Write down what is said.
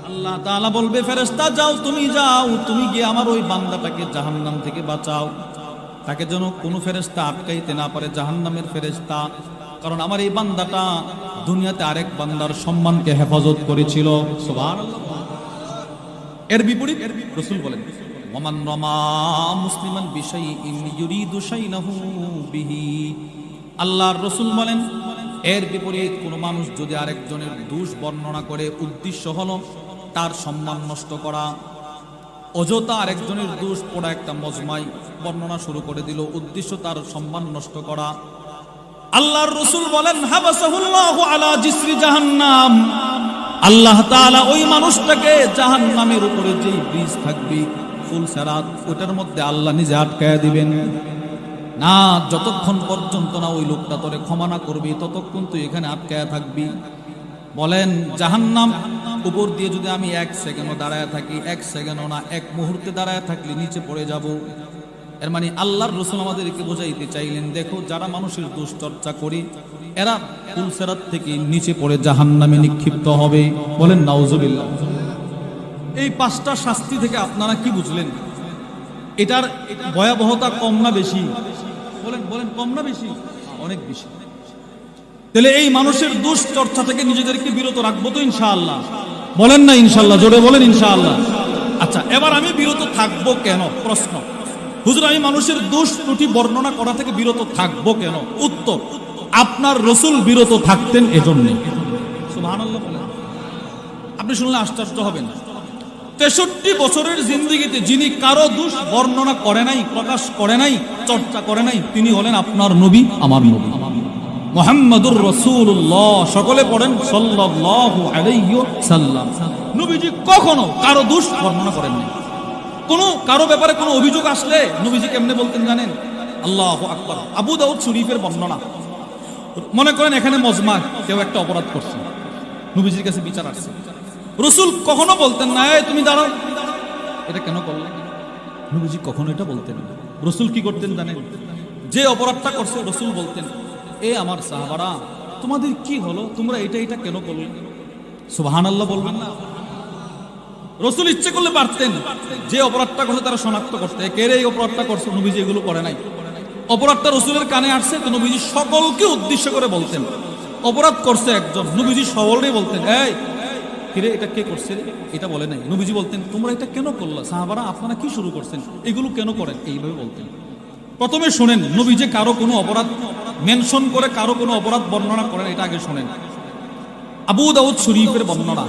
আল্লাহ তাআলা বলবে, ফেরেশতা যাও, তুমি গিয়ে আমার ওই বান্দাটাকে জাহান্নাম থেকে বাঁচাও। তাকে যেন কোনো ফেরেশতা আটকাইতে না পারে, জাহান্নামের ফেরেশতা। কারণ আমার এই বান্দাটা দুনিয়াতে আরেক বান্দার সম্মানকে হেফাজত করেছিল। সুবহানাল্লাহ। এর বিপরীত রাসূল বলেন, ওমান রামা মুসলিমান বিশাইইন ইউরিদু শাইনাহু বিহি। আল্লাহর রাসূল বলেন, এর বিপরীত কোনো মানুষ যদি আরেকজনের দোষ বর্ণনা করে, উদ্দেশ্য হলো তার সম্মান নষ্ট করা, অযথা আরেকজনের দোষ পড়া একটা মজমায় বর্ণনা শুরু করে দিল, উদ্দেশ্য তার সম্মান নষ্ট করা। আল্লাহর রাসূল বলেন, হাবাসাহুল্লাহু আলা জিসরি জাহান্নাম। আল্লাহ তাআলা ওই মানুষটাকে জাহান্নামের উপরে যেই ব্রিজ থাকবে ফুলসেরাত, ওটার মধ্যে আল্লাহ নিজে আটকায়া দিবেন। না, যতক্ষণ পর্যন্ত না ওই লোকটা তোরে ক্ষমা না করবি, ততক্ষণ তুই এখানে আটকায়া থাকবি। বলেন, জাহান্নাম উপর দিয়ে যদি আমি 1 সেকেন্ডও দাঁড়ায় থাকি, 1 সেকেন্ডও না, 1 মুহূর্তে দাঁড়ায় থাকলে নিচে পড়ে যাব। এর মানে আল্লাহর রাসূল আমাদেরকে বোঝাইতে চাইলেন, দেখো যারা মানুষের দোষ চর্চা করে এরা ফুলসেরাত থেকে নিচে পড়ে জাহান্নামে নিক্ষিপ্ত হবে। বলেন নাউজুবিল্লাহ। এই 5টা শাস্তি থেকে আপনারা কি বুঝলেন? এটার ভয়াবহতা কম না বেশি? বলেন কম না বেশি? অনেক বেশি। তাহলে এই মানুষের দোষ চর্চা থেকে নিজেদেরকে বিরত রাখবো তো ইনশাআল্লাহ? বলেন না ইনশাআল্লাহ, জোরে বলেন ইনশাআল্লাহ। আচ্ছা, এবার আমি বিরত থাকবো কেন? প্রশ্ন, হুজুর আমি মানুষের দোষ ত্রুটি বর্ণনা করা থেকে বিরত থাকবো কেন? উত্তর, আপনার রাসূল বিরত থাকতেন এজন্য। সুবহানাল্লাহ বলেন। আপনি শুনলে আশ্চর্য হবেন, 63 বছরের জিন্দেগিতে যিনি কারো দোষ বর্ণনা করে নাই, প্রকাশ করে নাই, চর্চা করে নাই, তিনি হলেন আপনার নবী, আমার নবী মুহাম্মাদুর রাসূলুল্লাহ। সকলে পড়েন সাল্লাল্লাহু আলাইহি সাল্লাম। নবীজি কখনো কারো দোষ বর্ণনা করেন নাই। কারো ব্যাপারে কোনো অভিযোগ আসলে নবীজি কেমনে বলতেন জানেন? আল্লাহু আকবার। আবু দাউদ শরীফের বর্ণনা। মনে করেন এখানে মজমা, কেউ একটা অপরাধ করছে, নবীজির কাছে বিচার আসছে, রাসূল কখনো বলতেন না, এই তুমি দাঁড়াও, এটা কেন করলে? নবীজি কখনো এটা বলতেন না। রাসূল কি করতেন জানেন? যে অপরাধটা করছে রাসূল বলতেন, এ আমার সাহাবারা, তোমাদের কি হলো, তোমরা এটা কেন করলে? সুবহানাল্লাহ বলবেন না? রাসূল ইচ্ছে করলে পারতেন যে অপরাধটা করছে তারা শনাক্ত করতে, কে রে এই অপরাধটা করছে, নবীজি এগুলো করে নাই। অপরাধটা রাসূলের কানে আসছে তো নবীজি সকলকে উদ্দেশ্য করে বলতেন। অপরাধ করছে একজন, নবীজি সকলকেই বলতেন, এই কিরে এটা কে করছে, এটা বলে নাই। নবীজি বলতেন, তোমরা এটা কেন করলা, সাহাবারা আপনারা কি শুরু করছেন, এগুলো কেন করেন, এইভাবে বলতেন। প্রথমে শোনেন, নবীজি কারো কোনো অপরাধ মেনশন করে কারো কোনো অপরাধ বর্ণনা করেন, এটা আগে শোনেন। আবু দাউদ শরীফের বর্ণনা।